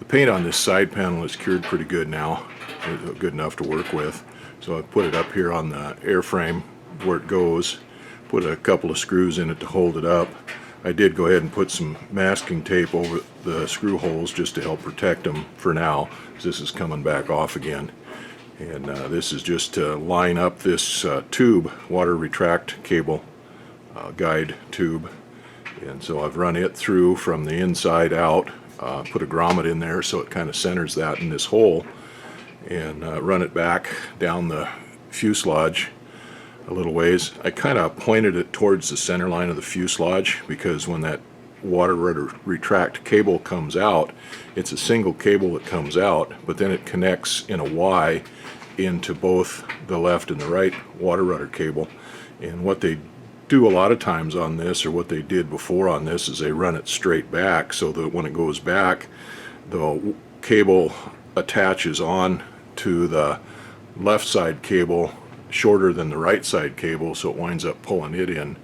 The paint on this side panel is cured pretty good now, good enough to work with. So I put it up here on the airframe where it goes, put a couple of screws in it to hold it up. I did go ahead and put some masking tape over the screw holes just to help protect them for now, because this is coming back off again. And this is just to line up this tube, water retract cable guide tube. And so I've run it through from the inside out, put a grommet in there so it kind of centers that in this hole, and run it back down the fuselage a little ways. I kind of pointed it towards the center line of the fuselage because when that water rudder retract cable comes out, it's a single cable that comes out, but then it connects in a Y into both the left and the right water rudder cable. And what they do a lot of times on this, or what they did before on this, is they run it straight back so that when it goes back, the cable attaches on to the left side cable shorter than the right side cable, so it winds up pulling it in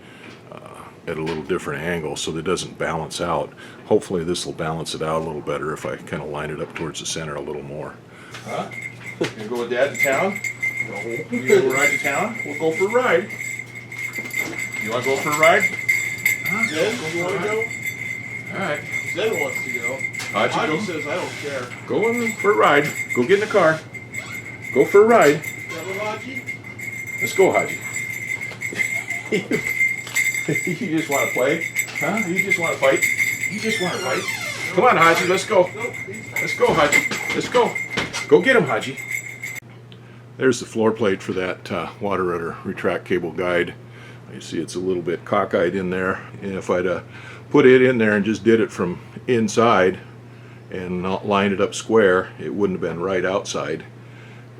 at a little different angle so that it doesn't balance out. Hopefully this will balance it out a little better if I kind of line it up towards the center a little more. Huh? You gonna go with Dad to town? No. You gonna ride to town? We'll go for a ride. You wanna go for a ride? Huh? Zen, you wanna go? Alright. Zen wants to go. Haji says I don't care. Go in for a ride. Go get in the car. Go for a ride. Haji? Let's go, Haji. You just want to play? Huh? You just want to fight? You just want to fight? Come on, Haji, let's go. Let's go, Haji. Let's go. Go get him, Haji. There's the floor plate for that water rudder retract cable guide. You see it's a little bit cockeyed in there, and if I'd put it in there and just did it from inside and not lined it up square, it wouldn't have been right outside.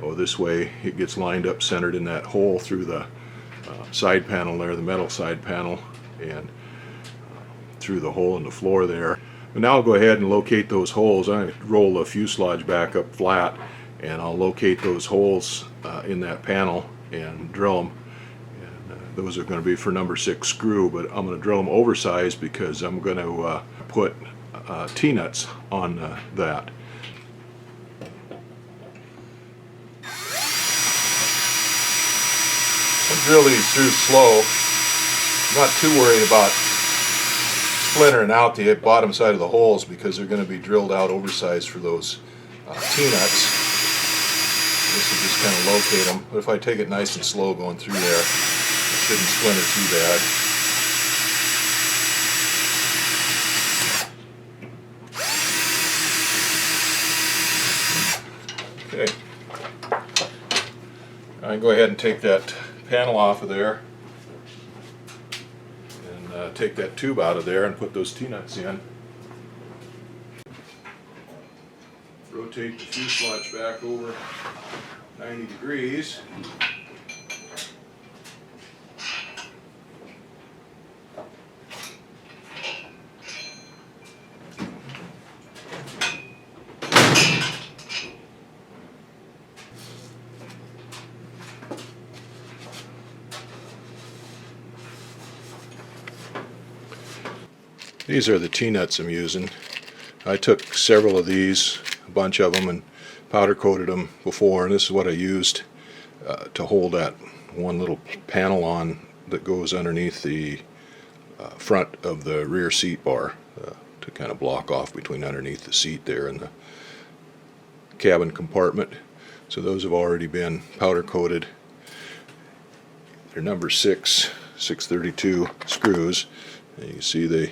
Oh, this way it gets lined up centered in that hole through the side panel there, the metal side panel, and through the hole in the floor there. But now I'll go ahead and locate those holes. I'm going to roll the fuselage back up flat, and I'll locate those holes in that panel and drill them. And those are going to be for number 6 screw, but I'm going to drill them oversized because I'm going to put T-nuts on that. I drill these through slow. I'm not too worried about splintering out the bottom side of the holes because they're going to be drilled out oversized for those T-nuts. This will just kind of locate them. But if I take it nice and slow going through there, it shouldn't splinter too bad. Okay. I can go ahead and take that panel off of there and take that tube out of there and put those T-nuts in. Rotate the fuselage back over 90 degrees. These are the T-nuts I'm using. I took several of these, a bunch of them, and powder coated them before, and this is what I used to hold that one little panel on that goes underneath the front of the rear seat bar to kind of block off between underneath the seat there and the cabin compartment. So those have already been powder coated. They're number 632 screws, and you can see the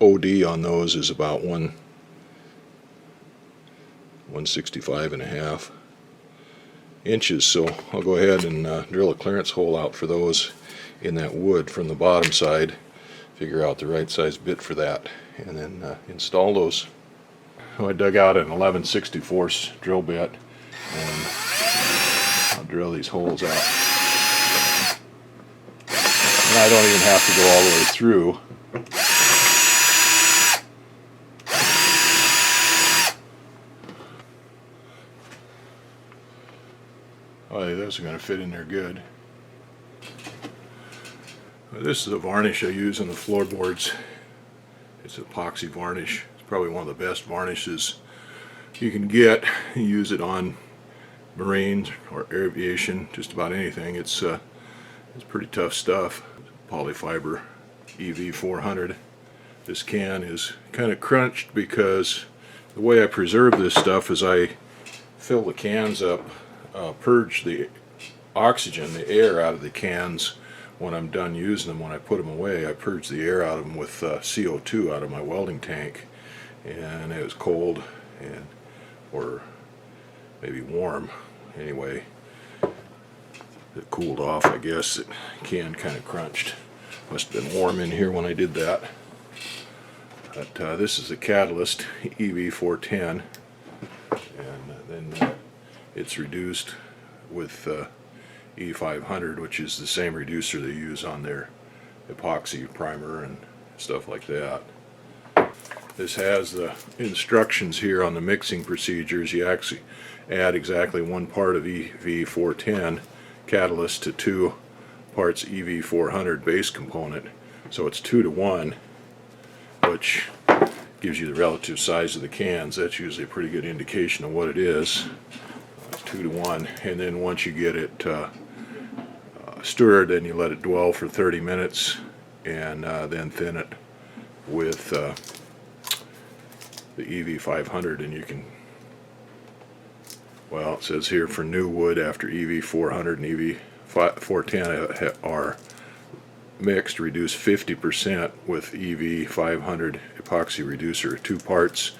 OD on those is about 165.5 inches, so I'll go ahead and drill a clearance hole out for those in that wood from the bottom side, figure out the right size bit for that, and then install those. So I dug out an 11/64 drill bit and I'll drill these holes out. And I don't even have to go all the way through. Oh, those are going to fit in there good. This is a varnish I use on the floorboards. It's epoxy varnish. It's probably one of the best varnishes you can get. You use it on marine or aviation, just about anything. It's pretty tough stuff. Polyfiber EV400. This can is kind of crunched because the way I preserve this stuff is I fill the cans up, purge the oxygen, the air out of the cans when I'm done using them. When I put them away, I purge the air out of them with CO2 out of my welding tank, and it was cold and or maybe warm. Anyway, it cooled off, I guess. The can kind of crunched. Must have been warm in here when I did that. But this is a catalyst, EV410, and then it's reduced with E500, which is the same reducer they use on their epoxy primer and stuff like that. This has the instructions here on the mixing procedures. You actually add exactly 1 part of EV410 catalyst to 2 parts EV400 base component, so it's 2 to 1, which gives you the relative size of the cans. That's usually a pretty good indication of what it is. It's 2 to 1, and then once you get it stirred, then you let it dwell for 30 minutes, and then thin it with the EV500, and you can, well, it says here for new wood after EV400 and EV410 are mixed, reduce 50% with EV500 epoxy reducer, 2 parts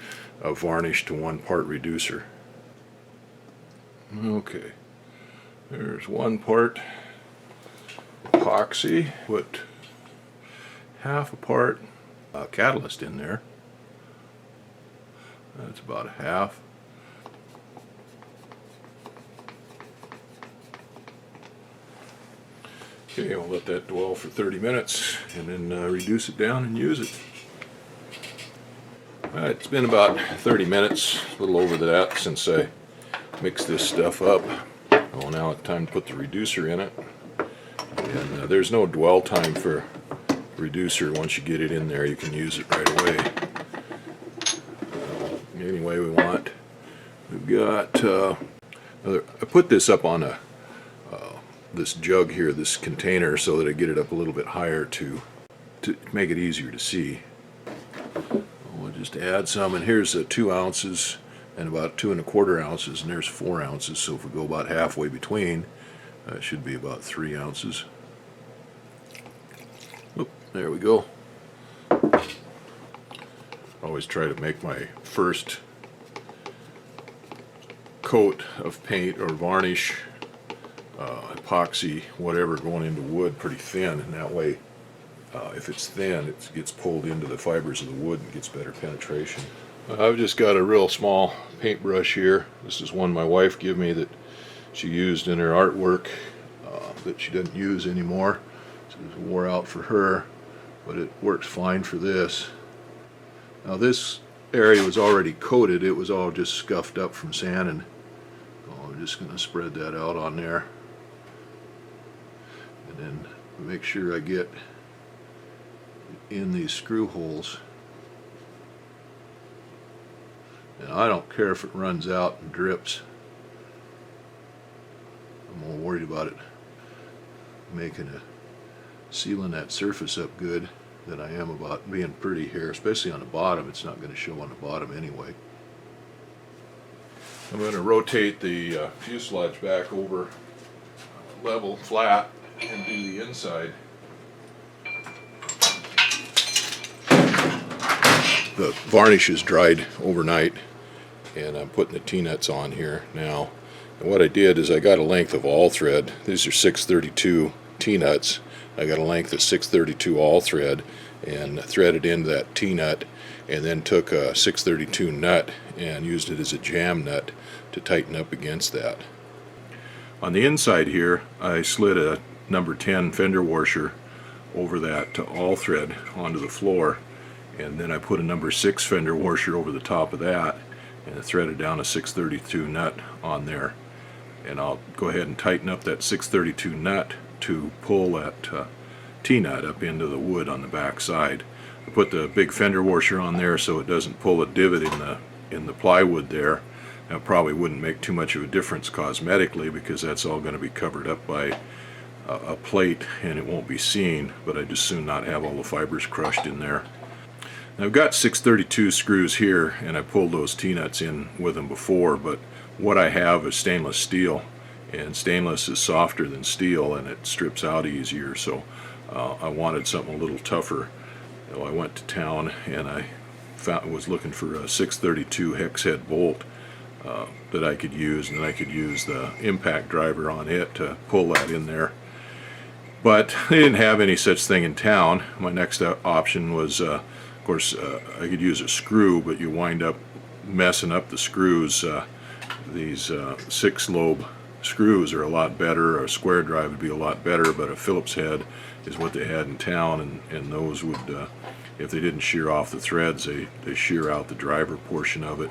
of varnish to 1 part reducer. Okay, there's 1 part epoxy, put half a part catalyst in there. That's about a half. Okay, we'll let that dwell for 30 minutes and then reduce it down and use it. Alright, it's been about 30 minutes, a little over that, since I mixed this stuff up. Well, now it's time to put the reducer in it. And there's no dwell time for reducer. Once you get it in there, you can use it right away. Any way we want. We've got, I put this up on this jug here, this container, so that I get it up a little bit higher to make it easier to see. We'll just add some, and here's 2 ounces and about 2 1/4 ounces, and there's 4 ounces, so if we go about halfway between, it should be about 3 ounces. Oop, there we go. Always try to make my first coat of paint or varnish, epoxy, whatever, going into wood pretty thin, and that way if it's thin, it gets pulled into the fibers of the wood and gets better penetration. I've just got a real small paintbrush here. This is one my wife gave me that she used in her artwork that she didn't use anymore, so it wore out for her, but it works fine for this. Now this area was already coated, it was all just scuffed up from sanding. I'm just going to spread that out on there, and then make sure I get in these screw holes. And I don't care if it runs out and drips. I'm more worried about it sealing that surface up good than I am about being pretty here, especially on the bottom. It's not going to show on the bottom anyway. I'm going to rotate the fuselage back over level, flat, and do the inside. The varnish is dried overnight, and I'm putting the T-nuts on here now. And what I did is I got a length of all thread. These are 632 T-nuts. I got a length of 632 all thread and threaded into that T-nut, and then took a 632 nut and used it as a jam nut to tighten up against that. On the inside here, I slid a number 10 fender washer over that all thread onto the floor, and then I put a number 6 fender washer over the top of that and threaded down a 632 nut on there. And I'll go ahead and tighten up that 632 nut to pull that T-nut up into the wood on the back side. I put the big fender washer on there so it doesn't pull a divot in the plywood there. That probably wouldn't make too much of a difference cosmetically because that's all going to be covered up by a plate and it won't be seen, but I just soon not have all the fibers crushed in there. Now, I've got 632 screws here and I pulled those T-nuts in with them before, but what I have is stainless steel, and stainless is softer than steel and it strips out easier, so I wanted something a little tougher. So I went to town and I was looking for a 632 hex head bolt that I could use, and then I could use the impact driver on it to pull that in there. But they didn't have any such thing in town. My next option was, of course, I could use a screw, but you wind up messing up the screws. These 6-lobe screws are a lot better. A square drive would be a lot better, but a Phillips head is what they had in town, and those would, if they didn't shear off the threads, they shear out the driver portion of it.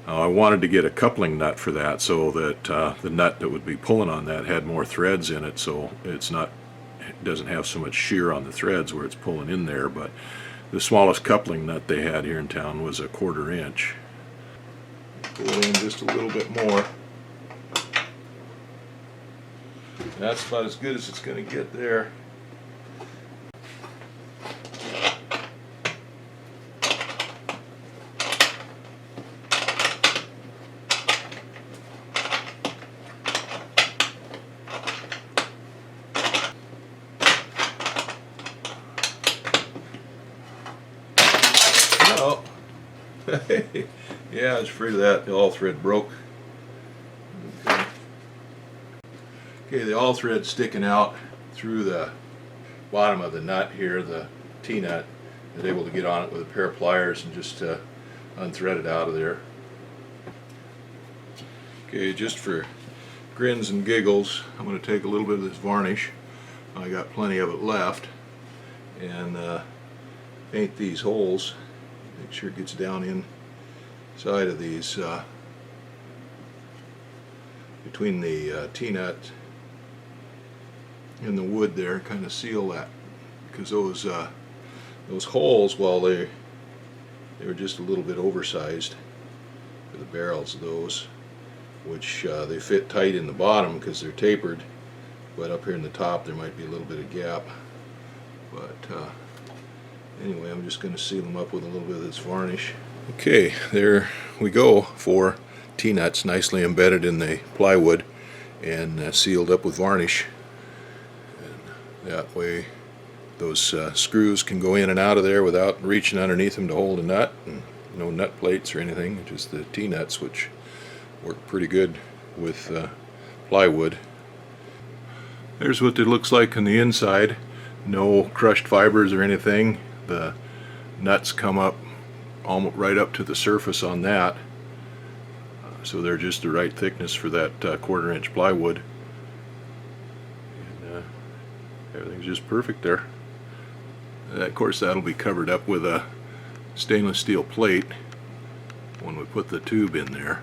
I wanted to get a coupling nut for that so that the nut that would be pulling on that had more threads in it, so it doesn't have so much shear on the threads where it's pulling in there. But the smallest coupling nut they had here in town was a 1/4 inch. Pull in just a little bit more. That's about as good as it's going to get there. Oh, yeah, I was afraid of that. The all thread broke. Okay, the all thread sticking out through the bottom of the nut here, the T-nut. I was able to get on it with a pair of pliers and just unthread it out of there. Okay, just for grins and giggles, I'm going to take a little bit of this varnish. I got plenty of it left, and paint these holes. Make sure it gets down inside of these between the T-nut and the wood there, kind of seal that, because those holes, while they were just a little bit oversized for the barrels of those, which they fit tight in the bottom because they're tapered, but up here in the top there might be a little bit of gap. But anyway, I'm just going to seal them up with a little bit of this varnish. Okay, there we go. 4 T-nuts nicely embedded in the plywood and sealed up with varnish. And that way those screws can go in and out of there without reaching underneath them to hold a nut, and no nut plates or anything, just the T-nuts, which work pretty good with plywood. There's what it looks like on the inside. No crushed fibers or anything. The nuts come up almost right up to the surface on that, so they're just the right thickness for that 1/4 inch plywood, and everything's just perfect there. Of course, that'll be covered up with a stainless steel plate when we put the tube in there.